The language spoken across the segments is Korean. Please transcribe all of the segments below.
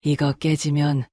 이거 깨지면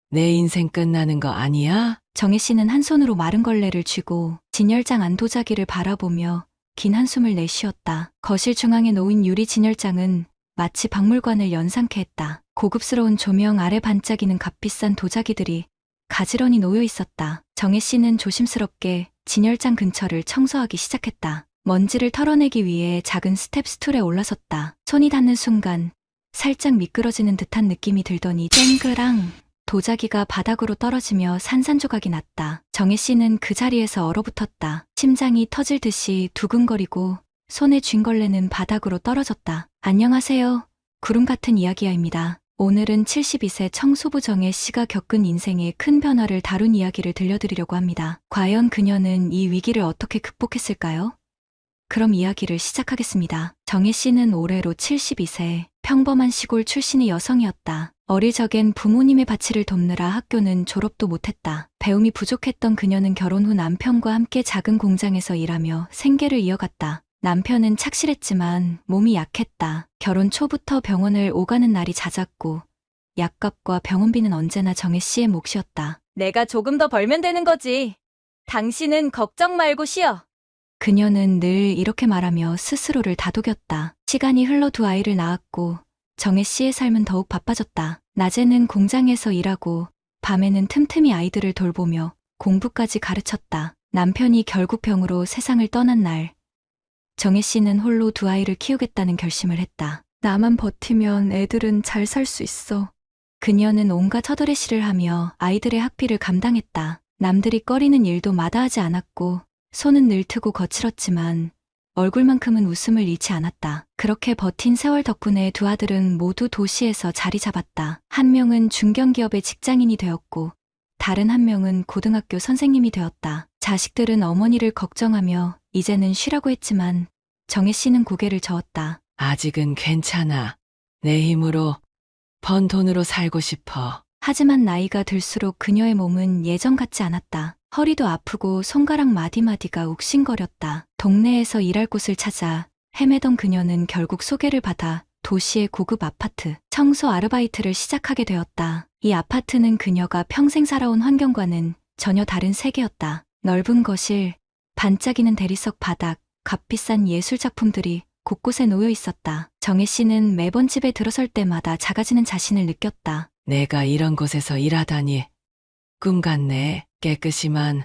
내 인생 끝나는 거 아니야? 정혜 씨는 한 손으로 마른 걸레를 쥐고 진열장 안 도자기를 바라보며 긴 한숨을 내쉬었다. 거실 중앙에 놓인 유리 진열장은 마치 박물관을 연상케 했다. 고급스러운 조명 아래 반짝이는 값비싼 도자기들이 가지런히 놓여 있었다. 정혜 씨는 조심스럽게 진열장 근처를 청소하기 시작했다. 먼지를 털어내기 위해 작은 스텝 스툴에 올라섰다. 손이 닿는 순간 살짝 미끄러지는 듯한 느낌이 들더니 쨍그랑 도자기가 바닥으로 떨어지며 산산조각이 났다. 정혜 씨는 그 자리에서 얼어붙었다. 심장이 터질 듯이 두근거리고 손에 쥔 걸레는 바닥으로 떨어졌다. 안녕하세요. 구름 같은 이야기야입니다. 오늘은 72세 청소부 정혜 씨가 겪은 인생의 큰 변화를 다룬 이야기를 들려드리려고 합니다. 과연 그녀는 이 위기를 어떻게 극복했을까요? 그럼 이야기를 시작하겠습니다. 정혜 씨는 올해로 72세, 평범한 시골 출신의 여성이었다. 어릴 적엔 부모님의 바치를 돕느라 학교는 졸업도 못했다. 배움이 부족했던 그녀는 결혼 후 남편과 함께 작은 공장에서 일하며 생계를 이어갔다. 남편은 착실했지만 몸이 약했다. 결혼 초부터 병원을 오가는 날이 잦았고 약값과 병원비는 언제나 정혜 씨의 몫이었다. 내가 조금 더 벌면 되는 거지. 당신은 걱정 말고 쉬어. 그녀는 늘 이렇게 말하며 스스로를 다독였다. 시간이 흘러 두 아이를 낳았고 정혜 씨의 삶은 더욱 바빠졌다. 낮에는 공장에서 일하고 밤에는 틈틈이 아이들을 돌보며 공부까지 가르쳤다. 남편이 결국 병으로 세상을 떠난 날, 정혜 씨는 홀로 두 아이를 키우겠다는 결심을 했다. 나만 버티면 애들은 잘 살 수 있어. 그녀는 온갖 허드레시를 하며 아이들의 학비를 감당했다. 남들이 꺼리는 일도 마다하지 않았고 손은 늘트고 거칠었지만 얼굴만큼은 웃음을 잃지 않았다. 그렇게 버틴 세월 덕분에 두 아들은 모두 도시에서 자리 잡았다. 한 명은 중견기업의 직장인이 되었고 다른 한 명은 고등학교 선생님이 되었다. 자식들은 어머니를 걱정하며 이제는 쉬라고 했지만 정혜 씨는 고개를 저었다. 아직은 괜찮아. 내 힘으로 번 돈으로 살고 싶어. 하지만 나이가 들수록 그녀의 몸은 예전 같지 않았다. 허리도 아프고 손가락 마디마디가 욱신거렸다. 동네에서 일할 곳을 찾아 헤매던 그녀는 결국 소개를 받아 도시의 고급 아파트 청소 아르바이트를 시작하게 되었다. 이 아파트는 그녀가 평생 살아온 환경과는 전혀 다른 세계였다. 넓은 거실, 반짝이는 대리석 바닥, 값비싼 예술작품들이 곳곳에 놓여 있었다. 정혜 씨는 매번 집에 들어설 때마다 작아지는 자신을 느꼈다. 내가 이런 곳에서 일하다니. 꿈 같네. 깨끗이만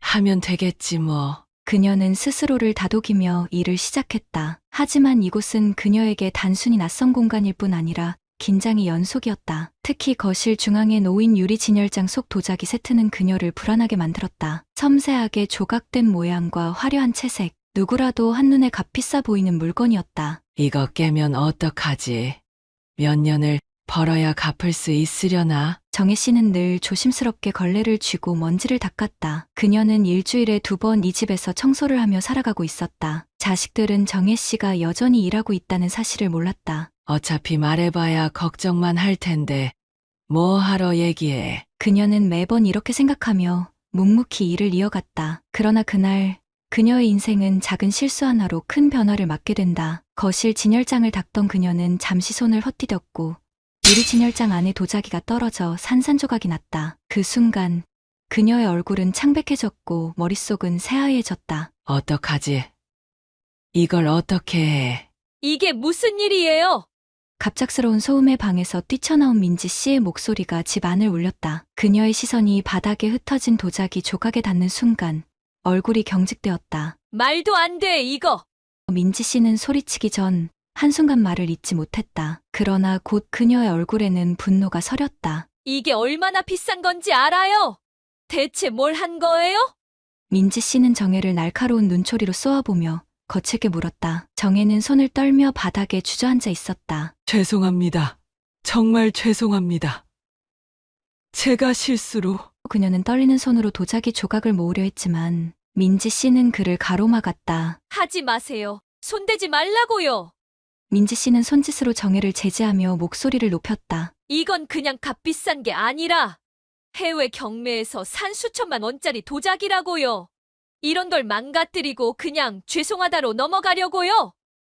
하면 되겠지 뭐. 그녀는 스스로를 다독이며 일을 시작했다. 하지만 이곳은 그녀에게 단순히 낯선 공간일 뿐 아니라 긴장의 연속이었다. 특히 거실 중앙에 놓인 유리 진열장 속 도자기 세트는 그녀를 불안하게 만들었다. 섬세하게 조각된 모양과 화려한 채색, 누구라도 한눈에 값비싸 보이는 물건이었다. 이거 깨면 어떡하지? 몇 년을 벌어야 갚을 수 있으려나? 정혜 씨는 늘 조심스럽게 걸레를 쥐고 먼지를 닦았다. 그녀는 일주일에 2번 이 집에서 청소를 하며 살아가고 있었다. 자식들은 정혜 씨가 여전히 일하고 있다는 사실을 몰랐다. 어차피 말해봐야 걱정만 할 텐데 뭐 하러 얘기해. 그녀는 매번 이렇게 생각하며 묵묵히 일을 이어갔다. 그러나 그날 그녀의 인생은 작은 실수 하나로 큰 변화를 맞게 된다. 거실 진열장을 닦던 그녀는 잠시 손을 헛디뎠고 유리 진열장 안에 도자기가 떨어져 산산조각이 났다. 그 순간 그녀의 얼굴은 창백해졌고 머릿속은 새하얘졌다. 어떡하지? 이걸 어떻게 해? 이게 무슨 일이에요? 갑작스러운 소음의 방에서 뛰쳐나온 민지 씨의 목소리가 집 안을 울렸다. 그녀의 시선이 바닥에 흩어진 도자기 조각에 닿는 순간 얼굴이 경직되었다. 말도 안 돼, 이거. 민지 씨는 소리치기 전 한순간 말을 잇지 못했다. 그러나 곧 그녀의 얼굴에는 분노가 서렸다. 이게 얼마나 비싼 건지 알아요? 대체 뭘 한 거예요? 민지 씨는 정혜를 날카로운 눈초리로 쏘아보며 거칠게 물었다. 정혜는 손을 떨며 바닥에 주저앉아 있었다. 죄송합니다. 정말 죄송합니다. 제가 실수로. 그녀는 떨리는 손으로 도자기 조각을 모으려 했지만 민지 씨는 그를 가로막았다. 하지 마세요. 손대지 말라고요. 민지 씨는 손짓으로 정혜를 제지하며 목소리를 높였다. 이건 그냥 값비싼 게 아니라 해외 경매에서 산 수천만 원짜리 도자기라고요. 이런 걸 망가뜨리고 그냥 죄송하다로 넘어가려고요.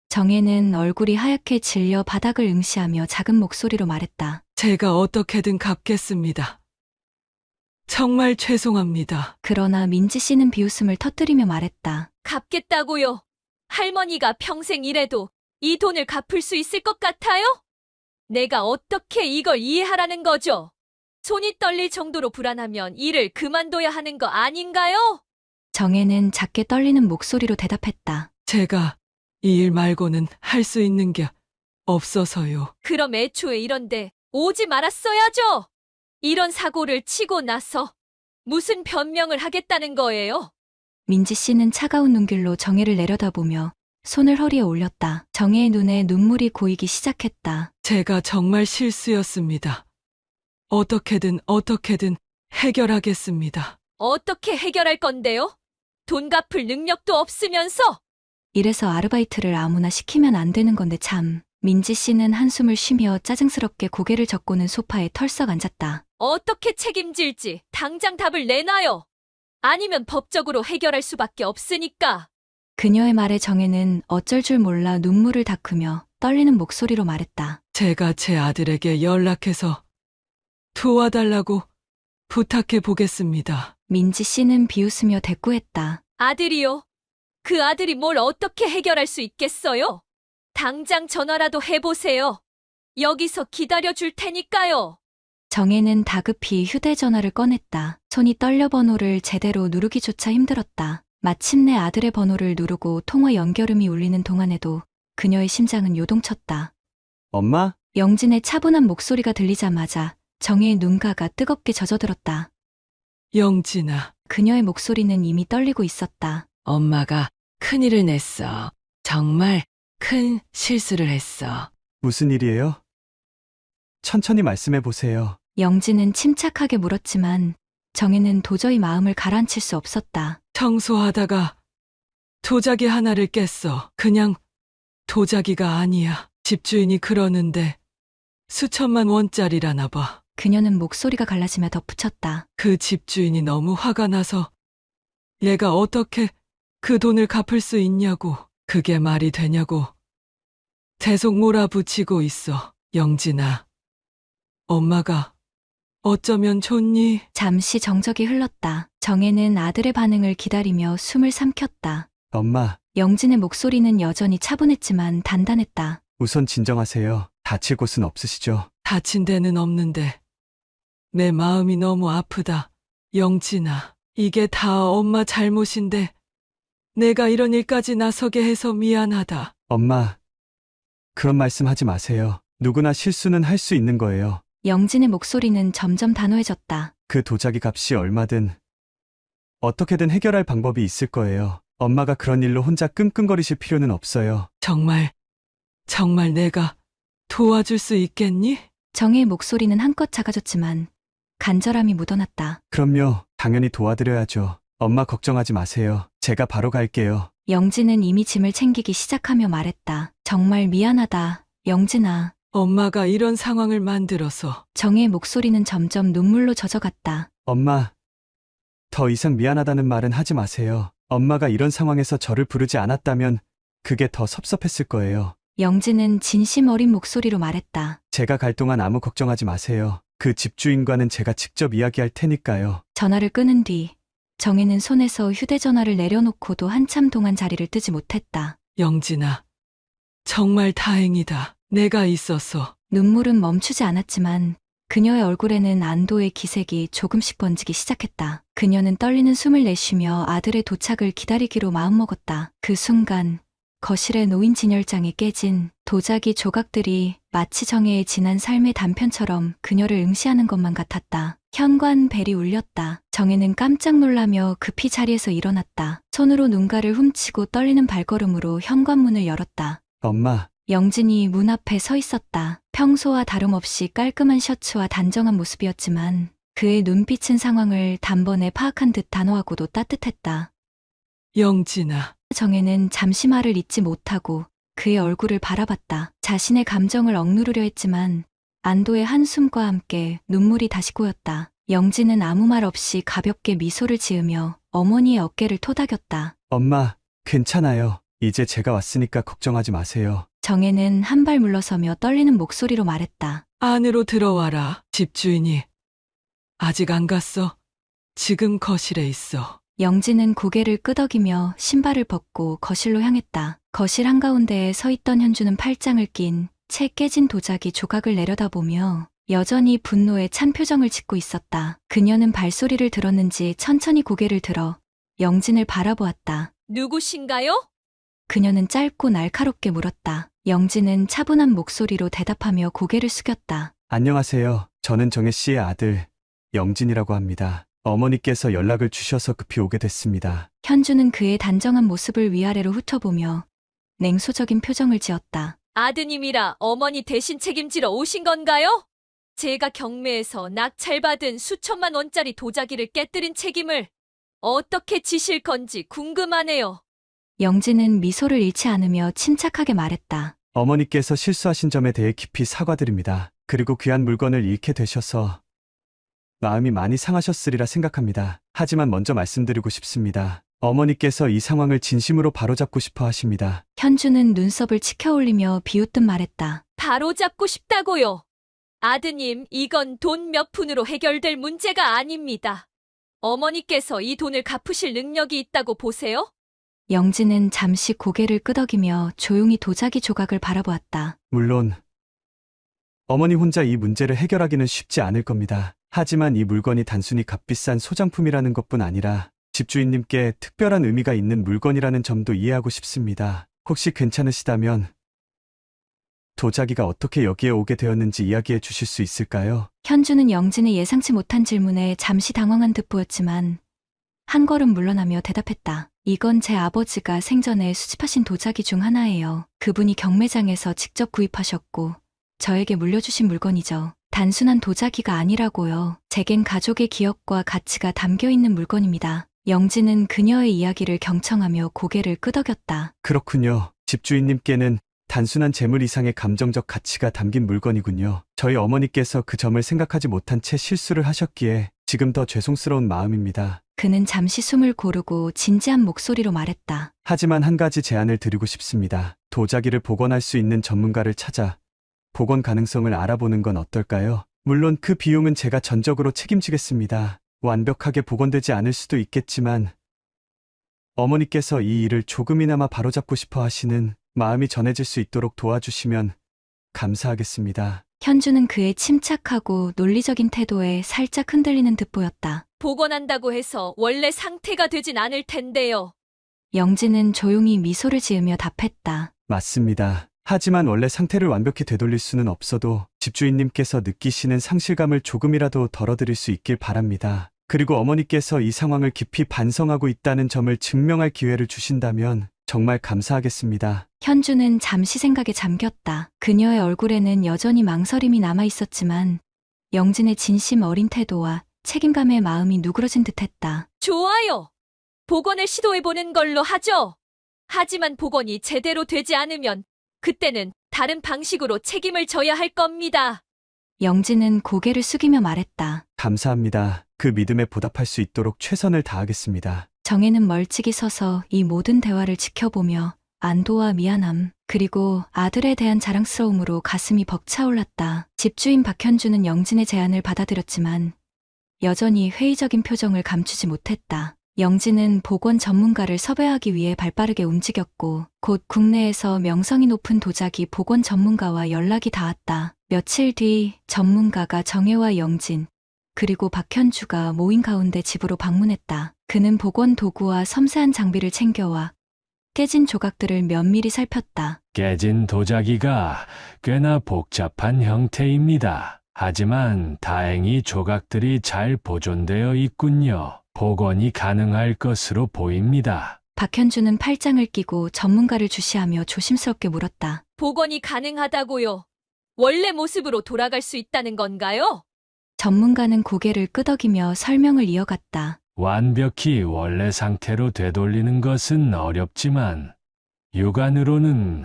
정혜는 얼굴이 하얗게 질려 바닥을 응시하며 작은 목소리로 말했다. 제가 어떻게든 갚겠습니다. 정말 죄송합니다. 그러나 민지 씨는 비웃음을 터뜨리며 말했다. 갚겠다고요. 할머니가 평생 일해도 이 돈을 갚을 수 있을 것 같아요? 내가 어떻게 이걸 이해하라는 거죠? 손이 떨릴 정도로 불안하면 일을 그만둬야 하는 거 아닌가요? 정혜는 작게 떨리는 목소리로 대답했다. 제가 이 일 말고는 할 수 있는 게 없어서요. 그럼 애초에 이런데 오지 말았어야죠. 이런 사고를 치고 나서 무슨 변명을 하겠다는 거예요? 민지 씨는 차가운 눈길로 정혜를 내려다보며 손을 허리에 올렸다. 정혜의 눈에 눈물이 고이기 시작했다. 제가 정말 실수였습니다. 어떻게든 해결하겠습니다. 어떻게 해결할 건데요? 돈 갚을 능력도 없으면서 이래서 아르바이트를 아무나 시키면 안 되는 건데 참. 민지 씨는 한숨을 쉬며 짜증스럽게 고개를 젓고는 소파에 털썩 앉았다. 어떻게 책임질지 당장 답을 내놔요. 아니면 법적으로 해결할 수밖에 없으니까. 그녀의 말에 정혜는 어쩔 줄 몰라 눈물을 닦으며 떨리는 목소리로 말했다. 제가 제 아들에게 연락해서 도와달라고 부탁해 보겠습니다. 민지 씨는 비웃으며 대꾸했다. 아들이요? 그 아들이 뭘 어떻게 해결할 수 있겠어요? 당장 전화라도 해보세요. 여기서 기다려줄 테니까요. 정혜는 다급히 휴대전화를 꺼냈다. 손이 떨려 번호를 제대로 누르기조차 힘들었다. 마침내 아들의 번호를 누르고 통화 연결음이 울리는 동안에도 그녀의 심장은 요동쳤다. 엄마? 영진의 차분한 목소리가 들리자마자 정혜의 눈가가 뜨겁게 젖어들었다. 영진아, 그녀의 목소리는 이미 떨리고 있었다. 엄마가 큰일을 냈어. 정말 큰 실수를 했어. 무슨 일이에요? 천천히 말씀해 보세요. 영진은 침착하게 물었지만 정혜는 도저히 마음을 가라앉힐 수 없었다. 청소하다가 도자기 하나를 깼어. 그냥 도자기가 아니야. 집주인이 그러는데 수천만 원짜리라나 봐. 그녀는 목소리가 갈라지며 덧붙였다. 그 집주인이 너무 화가 나서 얘가 어떻게 그 돈을 갚을 수 있냐고. 그게 말이 되냐고. 계속 몰아붙이고 있어. 영진아, 엄마가 어쩌면 좋니? 잠시 정적이 흘렀다. 정혜는 아들의 반응을 기다리며 숨을 삼켰다. 엄마, 영진의 목소리는 여전히 차분했지만 단단했다. 우선 진정하세요. 다칠 곳은 없으시죠? 다친 데는 없는데 내 마음이 너무 아프다. 영진아, 이게 다 엄마 잘못인데 내가 이런 일까지 나서게 해서 미안하다. 엄마, 그런 말씀 하지 마세요. 누구나 실수는 할 수 있는 거예요. 영진의 목소리는 점점 단호해졌다. 그 도자기 값이 얼마든 어떻게든 해결할 방법이 있을 거예요. 엄마가 그런 일로 혼자 끙끙거리실 필요는 없어요. 정말 내가 도와줄 수 있겠니? 정혜의 목소리는 한껏 작아졌지만 간절함이 묻어났다. 그럼요. 당연히 도와드려야죠. 엄마 걱정하지 마세요. 제가 바로 갈게요. 영진은 이미 짐을 챙기기 시작하며 말했다. 정말 미안하다, 영진아. 엄마가 이런 상황을 만들어서. 정혜의 목소리는 점점 눈물로 젖어갔다. 엄마, 더 이상 미안하다는 말은 하지 마세요. 엄마가 이런 상황에서 저를 부르지 않았다면 그게 더 섭섭했을 거예요. 영진은 진심 어린 목소리로 말했다. 제가 갈 동안 아무 걱정하지 마세요. 그 집주인과는 제가 직접 이야기할 테니까요. 전화를 끊은 뒤 정혜는 손에서 휴대전화를 내려놓고도 한참 동안 자리를 뜨지 못했다. 영진아, 정말 다행이다. 내가 있어서. 눈물은 멈추지 않았지만 그녀의 얼굴에는 안도의 기색이 조금씩 번지기 시작했다. 그녀는 떨리는 숨을 내쉬며 아들의 도착을 기다리기로 마음먹었다. 그 순간 거실에 놓인 진열장에 깨진 도자기 조각들이 마치 정혜의 지난 삶의 단편처럼 그녀를 응시하는 것만 같았다. 현관 벨이 울렸다. 정혜는 깜짝 놀라며 급히 자리에서 일어났다. 손으로 눈가를 훔치고 떨리는 발걸음으로 현관문을 열었다. 엄마, 영진이 문 앞에 서 있었다. 평소와 다름없이 깔끔한 셔츠와 단정한 모습이었지만 그의 눈빛은 상황을 단번에 파악한 듯 단호하고도 따뜻했다. 영진아, 정혜는 잠시 말을 잇지 못하고 그의 얼굴을 바라봤다. 자신의 감정을 억누르려 했지만 안도의 한숨과 함께 눈물이 다시 고였다. 영진은 아무 말 없이 가볍게 미소를 지으며 어머니의 어깨를 토닥였다. 엄마, 괜찮아요. 이제 제가 왔으니까 걱정하지 마세요. 정혜는 한 발 물러서며 떨리는 목소리로 말했다. 안으로 들어와라. 집주인이 아직 안 갔어. 지금 거실에 있어. 영진은 고개를 끄덕이며 신발을 벗고 거실로 향했다. 거실 한가운데에 서 있던 현주는 팔짱을 낀 채 깨진 도자기 조각을 내려다보며 여전히 분노에 찬 표정을 짓고 있었다. 그녀는 발소리를 들었는지 천천히 고개를 들어 영진을 바라보았다. 누구신가요? 그녀는 짧고 날카롭게 물었다. 영진은 차분한 목소리로 대답하며 고개를 숙였다. 안녕하세요. 저는 정혜 씨의 아들 영진이라고 합니다. 어머니께서 연락을 주셔서 급히 오게 됐습니다. 현주는 그의 단정한 모습을 위아래로 훑어보며 냉소적인 표정을 지었다. 아드님이라 어머니 대신 책임지러 오신 건가요? 제가 경매에서 낙찰받은 수천만 원짜리 도자기를 깨뜨린 책임을 어떻게 지실 건지 궁금하네요. 영진은 미소를 잃지 않으며 침착하게 말했다. 어머니께서 실수하신 점에 대해 깊이 사과드립니다. 그리고 귀한 물건을 잃게 되셔서 마음이 많이 상하셨으리라 생각합니다. 하지만 먼저 말씀드리고 싶습니다. 어머니께서 이 상황을 진심으로 바로잡고 싶어 하십니다. 현주는 눈썹을 치켜올리며 비웃듯 말했다. 바로 잡고 싶다고요. 아드님, 이건 돈 몇 푼으로 해결될 문제가 아닙니다. 어머니께서 이 돈을 갚으실 능력이 있다고 보세요? 영진은 잠시 고개를 끄덕이며 조용히 도자기 조각을 바라보았다. 물론 어머니 혼자 이 문제를 해결하기는 쉽지 않을 겁니다. 하지만 이 물건이 단순히 값비싼 소장품이라는 것뿐 아니라 집주인님께 특별한 의미가 있는 물건이라는 점도 이해하고 싶습니다. 혹시 괜찮으시다면 도자기가 어떻게 여기에 오게 되었는지 이야기해 주실 수 있을까요? 현주는 영진의 예상치 못한 질문에 잠시 당황한 듯 보였지만 한 걸음 물러나며 대답했다. 이건 제 아버지가 생전에 수집하신 도자기 중 하나예요. 그분이 경매장에서 직접 구입하셨고 저에게 물려주신 물건이죠. 단순한 도자기가 아니라고요. 제겐 가족의 기억과 가치가 담겨 있는 물건입니다. 영진은 그녀의 이야기를 경청하며 고개를 끄덕였다. 그렇군요. 집주인님께는 단순한 재물 이상의 감정적 가치가 담긴 물건이군요. 저희 어머니께서 그 점을 생각하지 못한 채 실수를 하셨기에 지금 더 죄송스러운 마음입니다. 그는 잠시 숨을 고르고 진지한 목소리로 말했다. 하지만 한 가지 제안을 드리고 싶습니다. 도자기를 복원할 수 있는 전문가를 찾아 복원 가능성을 알아보는 건 어떨까요? 물론 그 비용은 제가 전적으로 책임지겠습니다. 완벽하게 복원되지 않을 수도 있겠지만 어머니께서 이 일을 조금이나마 바로잡고 싶어 하시는 마음이 전해질 수 있도록 도와주시면 감사하겠습니다. 현주는 그의 침착하고 논리적인 태도에 살짝 흔들리는 듯 보였다. 복원한다고 해서 원래 상태가 되진 않을 텐데요. 영진은 조용히 미소를 지으며 답했다. 맞습니다. 하지만 원래 상태를 완벽히 되돌릴 수는 없어도 집주인님께서 느끼시는 상실감을 조금이라도 덜어드릴 수 있길 바랍니다. 그리고 어머니께서 이 상황을 깊이 반성하고 있다는 점을 증명할 기회를 주신다면 정말 감사하겠습니다. 현주는 잠시 생각에 잠겼다. 그녀의 얼굴에는 여전히 망설임이 남아 있었지만 영진의 진심 어린 태도와 책임감의 마음이 누그러진 듯했다. 좋아요. 복원을 시도해보는 걸로 하죠. 하지만 복원이 제대로 되지 않으면 그때는 다른 방식으로 책임을 져야 할 겁니다. 영진은 고개를 숙이며 말했다. 감사합니다. 그 믿음에 보답할 수 있도록 최선을 다하겠습니다. 정혜는 멀찍이 서서 이 모든 대화를 지켜보며 안도와 미안함, 그리고 아들에 대한 자랑스러움으로 가슴이 벅차올랐다. 집주인 박현주는 영진의 제안을 받아들였지만 여전히 회의적인 표정을 감추지 못했다. 영진은 복원 전문가를 섭외하기 위해 발빠르게 움직였고 곧 국내에서 명성이 높은 도자기 복원 전문가와 연락이 닿았다. 며칠 뒤 전문가가 정혜와 영진, 그리고 박현주가 모인 가운데 집으로 방문했다. 그는 복원 도구와 섬세한 장비를 챙겨와 깨진 조각들을 면밀히 살폈다. 깨진 도자기가 꽤나 복잡한 형태입니다. 하지만 다행히 조각들이 잘 보존되어 있군요. 복원이 가능할 것으로 보입니다. 박현주는 팔짱을 끼고 전문가를 주시하며 조심스럽게 물었다. 복원이 가능하다고요. 원래 모습으로 돌아갈 수 있다는 건가요? 전문가는 고개를 끄덕이며 설명을 이어갔다. 완벽히 원래 상태로 되돌리는 것은 어렵지만 육안으로는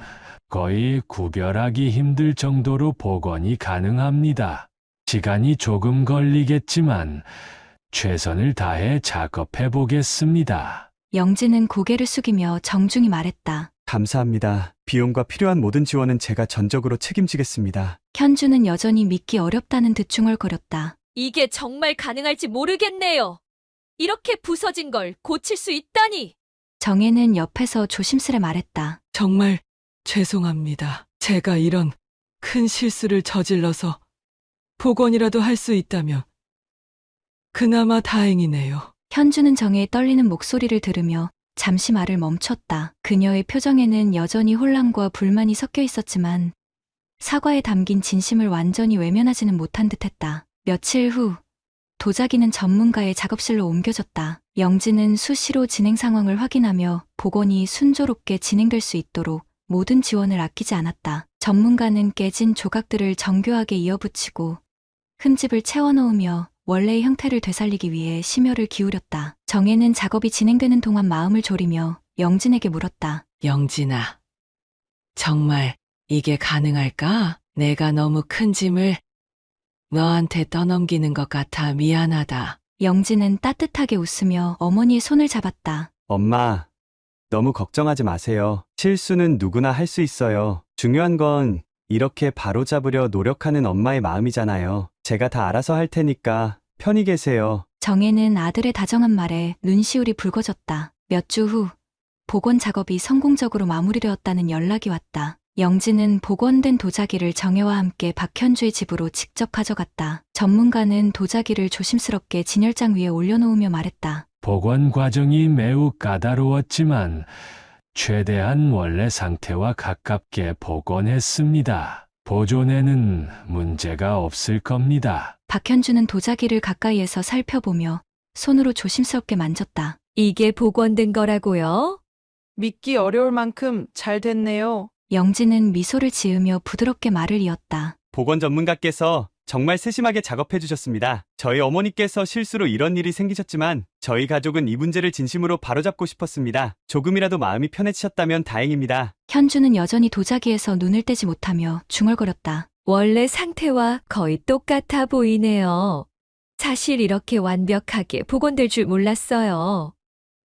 거의 구별하기 힘들 정도로 복원이 가능합니다. 시간이 조금 걸리겠지만 최선을 다해 작업해 보겠습니다. 영진은 고개를 숙이며 정중히 말했다. 감사합니다. 비용과 필요한 모든 지원은 제가 전적으로 책임지겠습니다. 현주는 여전히 믿기 어렵다는 듯 중얼거렸다. 이게 정말 가능할지 모르겠네요. 이렇게 부서진 걸 고칠 수 있다니. 정혜는 옆에서 조심스레 말했다. 정말 죄송합니다. 제가 이런 큰 실수를 저질러서 복원이라도 할 수 있다면 그나마 다행이네요. 현주는 정혜의 떨리는 목소리를 들으며 잠시 말을 멈췄다. 그녀의 표정에는 여전히 혼란과 불만이 섞여 있었지만 사과에 담긴 진심을 완전히 외면하지는 못한 듯했다. 며칠 후 도자기는 전문가의 작업실로 옮겨졌다. 영진은 수시로 진행 상황을 확인하며 복원이 순조롭게 진행될 수 있도록 모든 지원을 아끼지 않았다. 전문가는 깨진 조각들을 정교하게 이어붙이고 흠집을 채워넣으며 원래의 형태를 되살리기 위해 심혈을 기울였다. 정혜는 작업이 진행되는 동안 마음을 졸이며 영진에게 물었다. 영진아, 정말 이게 가능할까? 내가 너무 큰 짐을 너한테 떠넘기는 것 같아 미안하다. 영진은 따뜻하게 웃으며 어머니의 손을 잡았다. 엄마, 너무 걱정하지 마세요. 실수는 누구나 할 수 있어요. 중요한 건 이렇게 바로잡으려 노력하는 엄마의 마음이잖아요. 제가 다 알아서 할 테니까 편히 계세요. 정혜는 아들의 다정한 말에 눈시울이 붉어졌다. 몇 주 후 복원 작업이 성공적으로 마무리되었다는 연락이 왔다. 영진은 복원된 도자기를 정혜와 함께 박현주의 집으로 직접 가져갔다. 전문가는 도자기를 조심스럽게 진열장 위에 올려놓으며 말했다. 복원 과정이 매우 까다로웠지만 최대한 원래 상태와 가깝게 복원했습니다. 보존에는 문제가 없을 겁니다. 박현주는 도자기를 가까이에서 살펴보며 손으로 조심스럽게 만졌다. 이게 복원된 거라고요? 믿기 어려울 만큼 잘 됐네요. 영진은 미소를 지으며 부드럽게 말을 이었다. 보건 전문가께서 정말 세심하게 작업해 주셨습니다. 저희 어머니께서 실수로 이런 일이 생기셨지만 저희 가족은 이 문제를 진심으로 바로잡고 싶었습니다. 조금이라도 마음이 편해지셨다면 다행입니다. 현주는 여전히 도자기에서 눈을 떼지 못하며 중얼거렸다. 원래 상태와 거의 똑같아 보이네요. 사실 이렇게 완벽하게 복원될 줄 몰랐어요.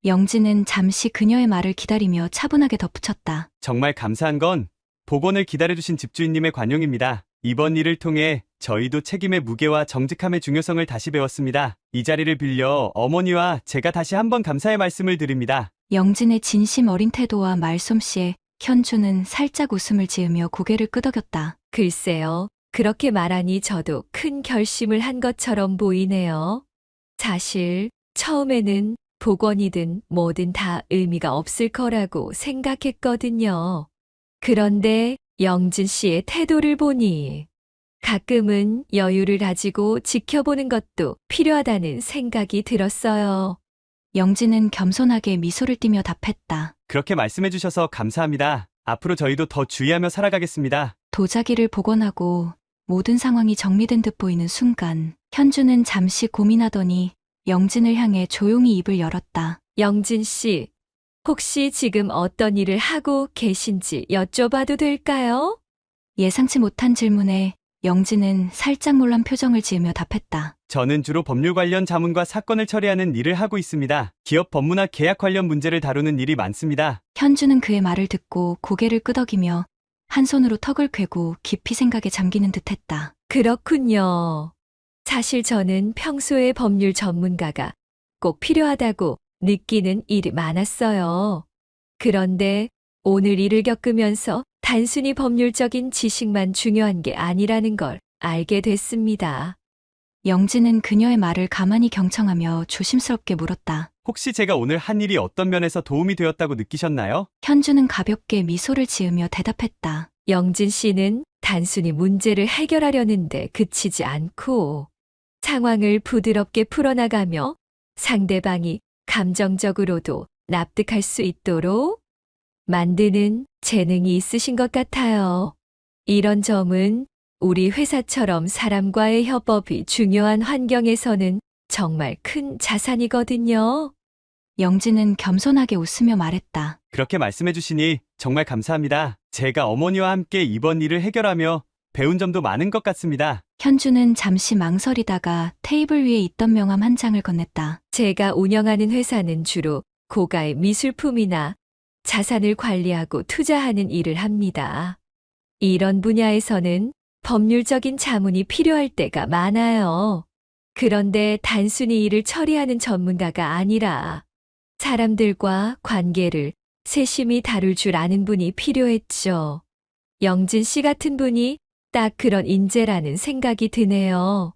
영진은 잠시 그녀의 말을 기다리며 차분하게 덧붙였다. 정말 감사한 건 복원을 기다려주신 집주인님의 관용입니다. 이번 일을 통해 저희도 책임의 무게와 정직함의 중요성을 다시 배웠습니다. 이 자리를 빌려 어머니와 제가 다시 한번 감사의 말씀을 드립니다. 영진의 진심 어린 태도와 말솜씨에 현주는 살짝 웃음을 지으며 고개를 끄덕였다. 글쎄요, 그렇게 말하니 저도 큰 결심을 한 것처럼 보이네요. 사실 처음에는 복원이든 뭐든 다 의미가 없을 거라고 생각했거든요. 그런데 영진 씨의 태도를 보니 가끔은 여유를 가지고 지켜보는 것도 필요하다는 생각이 들었어요. 영진은 겸손하게 미소를 띠며 답했다. 그렇게 말씀해 주셔서 감사합니다. 앞으로 저희도 더 주의하며 살아가겠습니다. 도자기를 복원하고 모든 상황이 정리된 듯 보이는 순간 현주는 잠시 고민하더니 영진을 향해 조용히 입을 열었다. 영진 씨, 혹시 지금 어떤 일을 하고 계신지 여쭤봐도 될까요? 예상치 못한 질문에 영진은 살짝 놀란 표정을 지으며 답했다. 저는 주로 법률 관련 자문과 사건을 처리하는 일을 하고 있습니다. 기업 법무나 계약 관련 문제를 다루는 일이 많습니다. 현주는 그의 말을 듣고 고개를 끄덕이며 한 손으로 턱을 꿰고 깊이 생각에 잠기는 듯했다. 그렇군요. 사실 저는 평소에 법률 전문가가 꼭 필요하다고 느끼는 일이 많았어요. 그런데 오늘 일을 겪으면서 단순히 법률적인 지식만 중요한 게 아니라는 걸 알게 됐습니다. 영진은 그녀의 말을 가만히 경청하며 조심스럽게 물었다. 혹시 제가 오늘 한 일이 어떤 면에서 도움이 되었다고 느끼셨나요? 현주는 가볍게 미소를 지으며 대답했다. 영진 씨는 단순히 문제를 해결하려는데 그치지 않고 상황을 부드럽게 풀어나가며 상대방이 감정적으로도 납득할 수 있도록 만드는 재능이 있으신 것 같아요. 이런 점은 우리 회사처럼 사람과의 협업이 중요한 환경에서는 정말 큰 자산이거든요. 영진은 겸손하게 웃으며 말했다. 그렇게 말씀해 주시니 정말 감사합니다. 제가 어머니와 함께 이번 일을 해결하며 배운 점도 많은 것 같습니다. 현주는 잠시 망설이다가 테이블 위에 있던 명함 한 장을 건넸다. 제가 운영하는 회사는 주로 고가의 미술품이나 자산을 관리하고 투자하는 일을 합니다. 이런 분야에서는 법률적인 자문이 필요할 때가 많아요. 그런데 단순히 일을 처리하는 전문가가 아니라 사람들과 관계를 세심히 다룰 줄 아는 분이 필요했죠. 영진 씨 같은 분이 딱 그런 인재라는 생각이 드네요.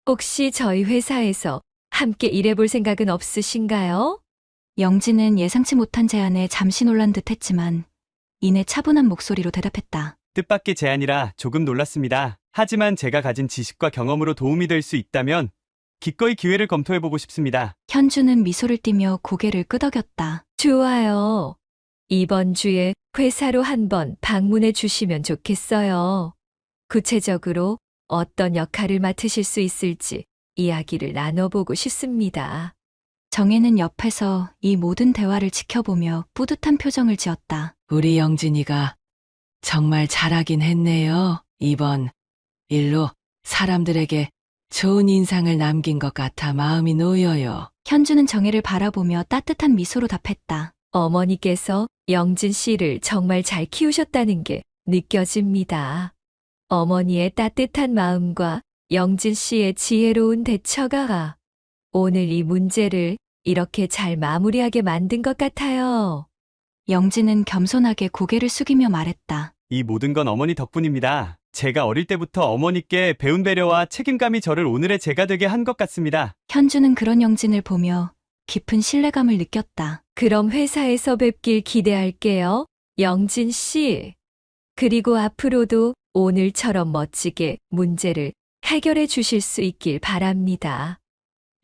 혹시 저희 회사에서 함께 일해볼 생각은 없으신가요? 영진은 예상치 못한 제안에 잠시 놀란 듯 했지만 이내 차분한 목소리로 대답했다. 뜻밖의 제안이라 조금 놀랐습니다. 하지만 제가 가진 지식과 경험으로 도움이 될 수 있다면 기꺼이 기회를 검토해보고 싶습니다. 현주는 미소를 띠며 고개를 끄덕였다. 좋아요. 이번 주에 회사로 한번 방문해 주시면 좋겠어요. 구체적으로 어떤 역할을 맡으실 수 있을지 이야기를 나눠보고 싶습니다. 정혜는 옆에서 이 모든 대화를 지켜보며 뿌듯한 표정을 지었다. 우리 영진이가 정말 잘하긴 했네요. 이번 일로 사람들에게 좋은 인상을 남긴 것 같아 마음이 놓여요. 현주는 정혜를 바라보며 따뜻한 미소로 답했다. 어머니께서 영진 씨를 정말 잘 키우셨다는 게 느껴집니다. 어머니의 따뜻한 마음과 영진 씨의 지혜로운 대처가 오늘 이 문제를 이렇게 잘 마무리하게 만든 것 같아요. 영진은 겸손하게 고개를 숙이며 말했다. 이 모든 건 어머니 덕분입니다. 제가 어릴 때부터 어머니께 배운 배려와 책임감이 저를 오늘의 제가 되게 한 것 같습니다. 현주는 그런 영진을 보며 깊은 신뢰감을 느꼈다. 그럼 회사에서 뵙길 기대할게요, 영진 씨. 그리고 앞으로도 오늘처럼 멋지게 문제를 해결해 주실 수 있길 바랍니다.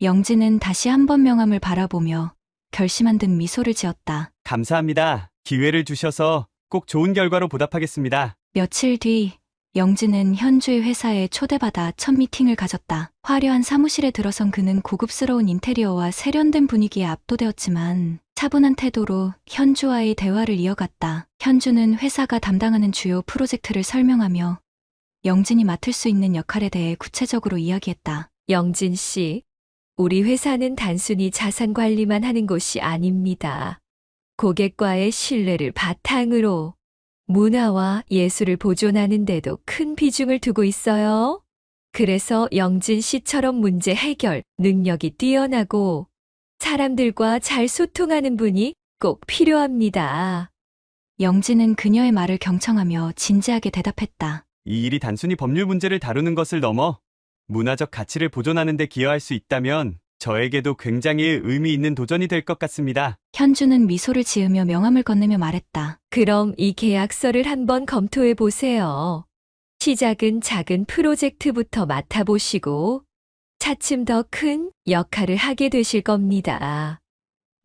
영진은 다시 한번 명함을 바라보며 결심한 듯 미소를 지었다. 감사합니다. 기회를 주셔서 꼭 좋은 결과로 보답하겠습니다. 며칠 뒤 영진은 현주의 회사에 초대받아 첫 미팅을 가졌다. 화려한 사무실에 들어선 그는 고급스러운 인테리어와 세련된 분위기에 압도되었지만 차분한 태도로 현주와의 대화를 이어갔다. 현주는 회사가 담당하는 주요 프로젝트를 설명하며 영진이 맡을 수 있는 역할에 대해 구체적으로 이야기했다. 영진 씨, 우리 회사는 단순히 자산 관리만 하는 곳이 아닙니다. 고객과의 신뢰를 바탕으로 문화와 예술을 보존하는 데도 큰 비중을 두고 있어요. 그래서 영진 씨처럼 문제 해결 능력이 뛰어나고 사람들과 잘 소통하는 분이 꼭 필요합니다. 영진은 그녀의 말을 경청하며 진지하게 대답했다. 이 일이 단순히 법률 문제를 다루는 것을 넘어 문화적 가치를 보존하는 데 기여할 수 있다면 저에게도 굉장히 의미 있는 도전이 될 것 같습니다. 현주는 미소를 지으며 명함을 건네며 말했다. 그럼 이 계약서를 한번 검토해 보세요. 시작은 작은 프로젝트부터 맡아보시고 차츰 더 큰 역할을 하게 되실 겁니다.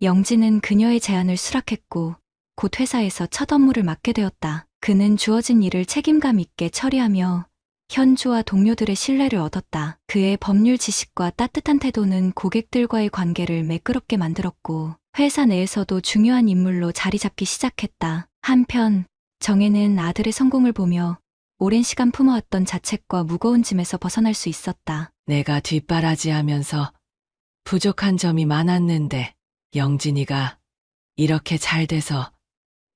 영진은 그녀의 제안을 수락했고 곧 회사에서 첫 업무를 맡게 되었다. 그는 주어진 일을 책임감 있게 처리하며 현주와 동료들의 신뢰를 얻었다. 그의 법률 지식과 따뜻한 태도는 고객들과의 관계를 매끄럽게 만들었고 회사 내에서도 중요한 인물로 자리 잡기 시작했다. 한편 정혜는 아들의 성공을 보며 오랜 시간 품어왔던 자책과 무거운 짐에서 벗어날 수 있었다. 내가 뒷바라지하면서 부족한 점이 많았는데 영진이가 이렇게 잘 돼서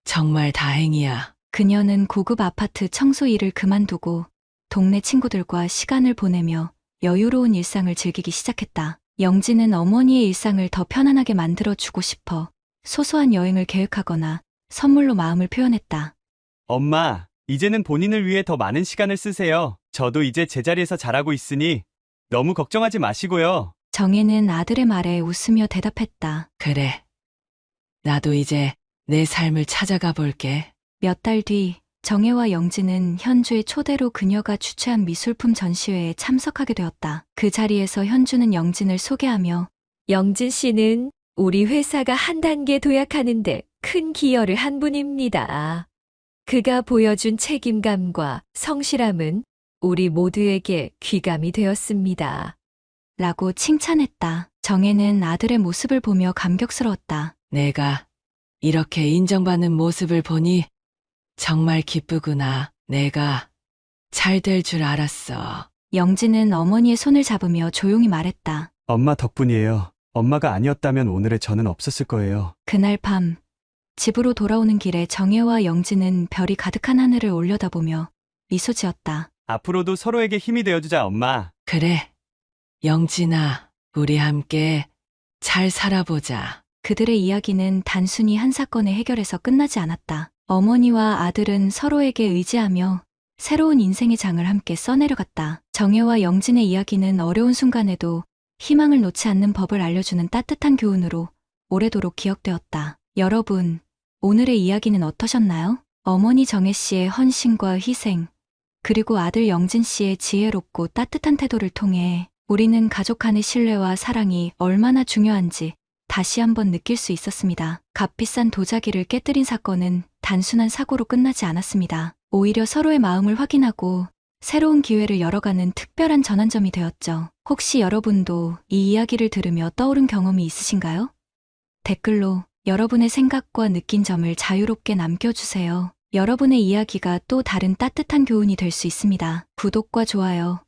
정말 다행이야. 그녀는 고급 아파트 청소 일을 그만두고 동네 친구들과 시간을 보내며 여유로운 일상을 즐기기 시작했다. 영진은 어머니의 일상을 더 편안하게 만들어주고 싶어 소소한 여행을 계획하거나 선물로 마음을 표현했다. 엄마, 이제는 본인을 위해 더 많은 시간을 쓰세요. 저도 이제 제자리에서 잘하고 있으니 너무 걱정하지 마시고요. 정혜는 아들의 말에 웃으며 대답했다. 그래. 나도 이제 내 삶을 찾아가 볼게. 몇 달 뒤 정혜와 영진은 현주의 초대로 그녀가 주최한 미술품 전시회에 참석하게 되었다. 그 자리에서 현주는 영진을 소개하며 영진 씨는 우리 회사가 한 단계 도약하는데 큰 기여를 한 분입니다. 그가 보여준 책임감과 성실함은 우리 모두에게 귀감이 되었습니다. 라고 칭찬했다. 정혜는 아들의 모습을 보며 감격스러웠다. 내가 이렇게 인정받는 모습을 보니 정말 기쁘구나. 내가 잘 될 줄 알았어. 영진은 어머니의 손을 잡으며 조용히 말했다. 엄마 덕분이에요. 엄마가 아니었다면 오늘의 저는 없었을 거예요. 그날 밤 집으로 돌아오는 길에 정혜와 영진은 별이 가득한 하늘을 올려다보며 미소 지었다. 앞으로도 서로에게 힘이 되어주자, 엄마. 그래. 영진아, 우리 함께 잘 살아보자. 그들의 이야기는 단순히 한 사건의 해결에서 끝나지 않았다. 어머니와 아들은 서로에게 의지하며 새로운 인생의 장을 함께 써내려갔다. 정혜와 영진의 이야기는 어려운 순간에도 희망을 놓지 않는 법을 알려주는 따뜻한 교훈으로 오래도록 기억되었다. 여러분, 오늘의 이야기는 어떠셨나요? 어머니 정혜 씨의 헌신과 희생, 그리고 아들 영진 씨의 지혜롭고 따뜻한 태도를 통해 우리는 가족 간의 신뢰와 사랑이 얼마나 중요한지 다시 한번 느낄 수 있었습니다. 값비싼 도자기를 깨뜨린 사건은 단순한 사고로 끝나지 않았습니다. 오히려 서로의 마음을 확인하고 새로운 기회를 열어가는 특별한 전환점이 되었죠. 혹시 여러분도 이 이야기를 들으며 떠오른 경험이 있으신가요? 댓글로 여러분의 생각과 느낀 점을 자유롭게 남겨주세요. 여러분의 이야기가 또 다른 따뜻한 교훈이 될 수 있습니다. 구독과 좋아요,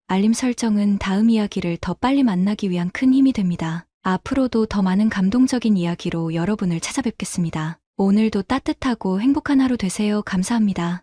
알림 설정은 다음 이야기를 더 빨리 만나기 위한 큰 힘이 됩니다. 앞으로도 더 많은 감동적인 이야기로 여러분을 찾아뵙겠습니다. 오늘도 따뜻하고 행복한 하루 되세요. 감사합니다.